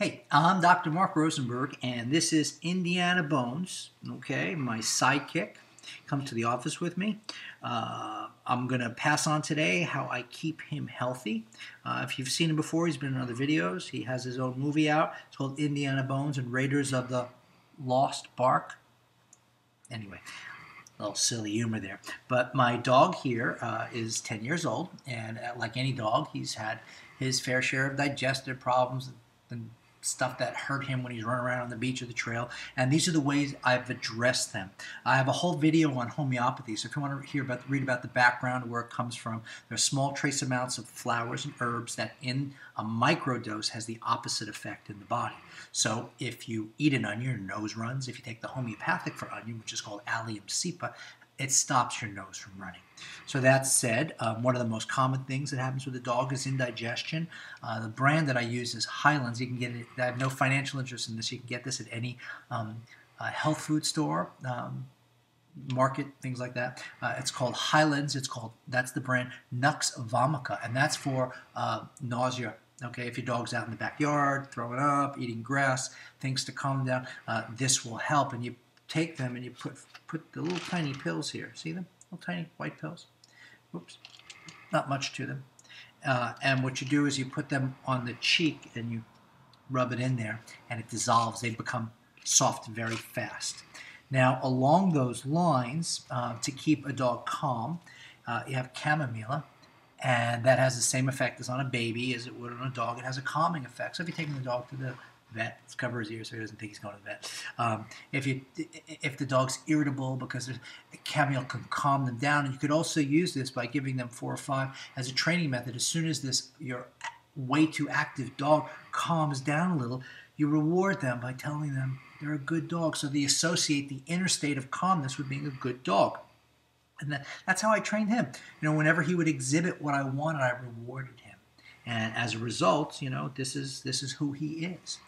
Hey, I'm Dr. Mark Rosenberg, and this is Indiana Bones, okay, my sidekick. Come to the office with me. I'm going to pass on today how I keep him healthy. If you've seen him before, he's been in other videos. He has his own movie out. It's called Indiana Bones and Raiders of the Lost Bark. Anyway, a little silly humor there. But my dog here is 10 years old, and like any dog, he's had his fair share of digestive problems and stuff that hurt him when he's running around on the beach or the trail. And these are the ways I've addressed them. I have a whole video on homeopathy, so if you want to read about the background, where it comes from, there's small trace amounts of flowers and herbs that in a microdose has the opposite effect in the body. So if you eat an onion, your nose runs. If you take the homeopathic for onion, which is called Allium cepa, it stops your nose from running. So that said, one of the most common things that happens with a dog is indigestion. The brand that I use is Highlands. You can get it. I have no financial interest in this. You can get this at any health food store, market, things like that. It's called Highlands. That's the brand Nux Vomica, and that's for nausea. Okay, if your dog's out in the backyard, throwing up, eating grass, things to calm down, this will help. And you take them and you put the little tiny pills here. See them? Little tiny white pills. Oops. Not much to them. And what you do is you put them on the cheek and you rub it in there and it dissolves. They become soft very fast. Now, along those lines, to keep a dog calm, you have chamomile. And that has the same effect as on a baby as it would on a dog. It has a calming effect. So if you're taking the dog to the vet, let's cover his ears so he doesn't think he's going to the vet. If the dog's irritable, because chamomile can calm them down, and you could also use this by giving them 4 or 5 as a training method. As soon as your way too active dog calms down a little, you reward them by telling them they're a good dog. So they associate the inner state of calmness with being a good dog. And that's how I trained him. Whenever he would exhibit what I wanted, I rewarded him. And as a result, this is who he is.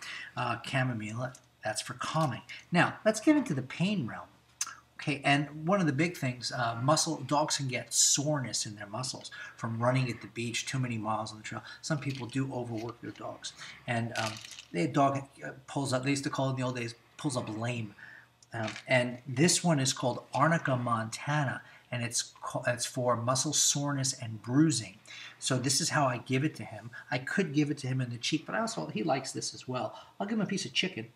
Chamomile, that's for calming. Now, let's get into the pain realm. Okay, and one of the big things, dogs can get soreness in their muscles from running at the beach too many miles on the trail. Some people do overwork their dogs. And their dog pulls up, they used to call it in the old days, pulls up lame. And this one is called Arnica montana, and it's for muscle soreness and bruising. So this is how I give it to him. I could give it to him in the cheek, but he likes this as well. I'll give him a piece of chicken.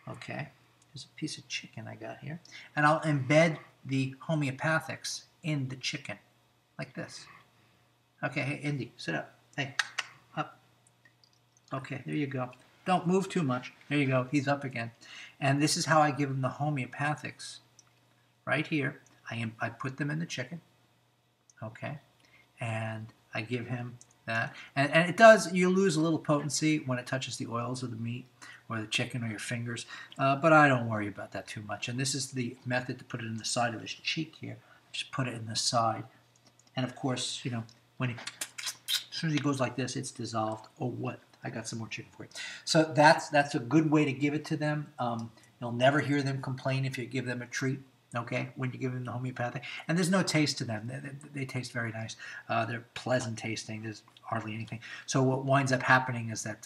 Okay, there's a piece of chicken I got here. And I'll embed the homeopathics in the chicken, like this. Okay, hey, Indy, sit up. Hey, up. Okay, there you go. Don't move too much. There you go. He's up again. And this is how I give him the homeopathics. Right here. I put them in the chicken. Okay. And I give him that. And it does, you lose a little potency when it touches the oils of the meat or the chicken or your fingers. But I don't worry about that too much. And this is the method to put it in the side of his cheek here. Just put it in the side. And of course, as soon as he goes like this, it's dissolved. Oh, what? I got some more chicken for you. So that's a good way to give it to them. You'll never hear them complain if you give them a treat, okay, when you give them the homeopathic. And there's no taste to them. They taste very nice. They're pleasant tasting. There's hardly anything. So what winds up happening is that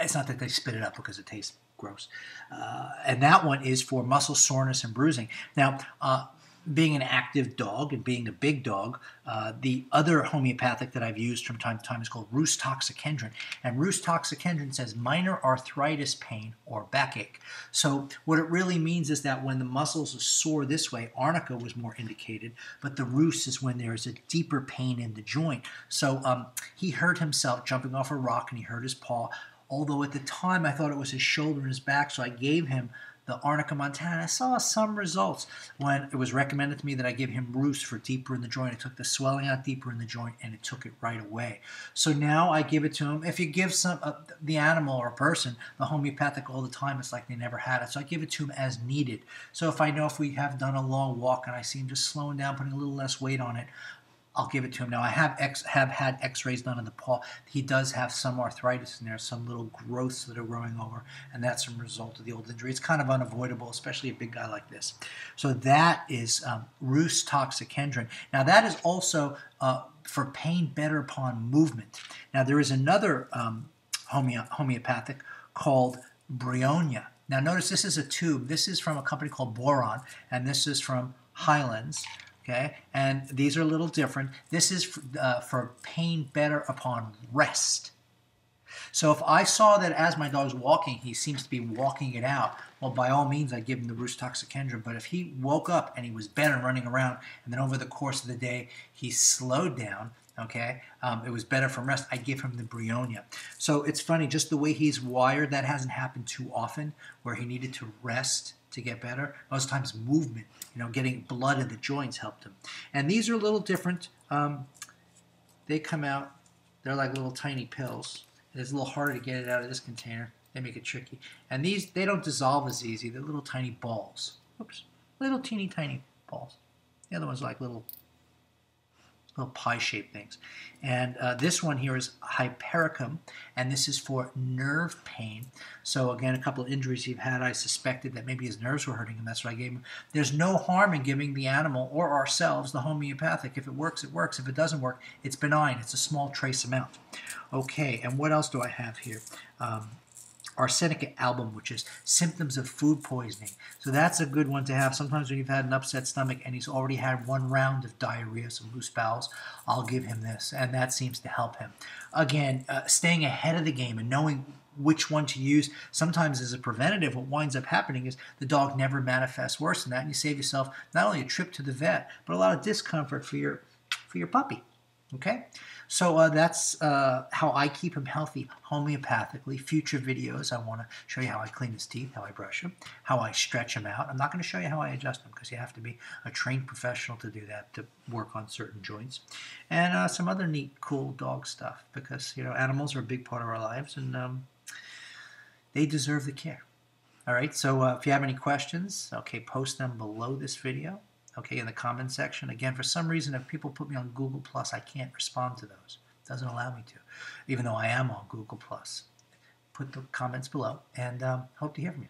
it's not that they spit it up because it tastes gross. And that one is for muscle soreness and bruising. Now, being an active dog and being a big dog, the other homeopathic that I've used from time to time is called Rhus toxicendrin. And Rhus toxicendrin says minor arthritis pain or backache. So what it really means is that when the muscles are sore this way, arnica was more indicated, but the Rhus is when there's a deeper pain in the joint. So he hurt himself jumping off a rock and he hurt his paw. Although at the time I thought it was his shoulder and his back, so I gave him the Arnica montana. I saw some results when it was recommended to me that I give him Rhus for deeper in the joint. It took the swelling out deeper in the joint, and it took it right away. So now I give it to him. If you give the animal or a person the homeopathic all the time, it's like they never had it. So I give it to him as needed. So if I know if we have done a long walk and I see him just slowing down, putting a little less weight on it, I'll give it to him. Now, I have had x-rays done in the paw. He does have some arthritis in there, some little growths that are growing over, and that's a result of the old injury. It's kind of unavoidable, especially a big guy like this. So that is Rhus toxicendrin. Now, that is also for pain better upon movement. Now, there is another homeopathic, called Brionia. Now notice this is a tube. This is from a company called Boron, and this is from Highlands. Okay, and these are a little different. This is for pain better upon rest. So if I saw that as my dog's walking, he seems to be walking it out, well, by all means, I'd give him the Rus toxicandra. But if he woke up and he was better running around, and then over the course of the day, he slowed down, okay, it was better from rest, I'd give him the Brionia. So it's funny, just the way he's wired, that hasn't happened too often, where he needed to rest to get better. Most times movement, getting blood in the joints helped him. And these are a little different. They come out, they're like little tiny pills. It's a little harder to get it out of this container. They make it tricky. And these, they don't dissolve as easy. They're little tiny balls. Oops. Little teeny tiny balls. The other one's like little pie-shaped things. And this one here is hypericum, and this is for nerve pain. So again, a couple of injuries he's had, I suspected that maybe his nerves were hurting him. That's what I gave him. There's no harm in giving the animal or ourselves the homeopathic. If it works, it works. If it doesn't work, it's benign. It's a small trace amount. Okay, and what else do I have here? Arsenic album, which is symptoms of food poisoning. So that's a good one to have. Sometimes when you've had an upset stomach and he's already had one round of diarrhea, some loose bowels, I'll give him this, and that seems to help him. Again, staying ahead of the game and knowing which one to use. Sometimes as a preventative, what winds up happening is the dog never manifests worse than that, and you save yourself not only a trip to the vet, but a lot of discomfort for your puppy. Okay? So that's how I keep him healthy homeopathically. Future videos, I want to show you how I clean his teeth, how I brush him, how I stretch him out. I'm not going to show you how I adjust him because you have to be a trained professional to do that, to work on certain joints. And some other neat, cool dog stuff because, animals are a big part of our lives and they deserve the care. All right, so if you have any questions, okay, post them below this video. Okay, in the comment section. Again, for some reason, if people put me on Google+, I can't respond to those. It doesn't allow me to, even though I am on Google+. Put the comments below, and hope to hear from you.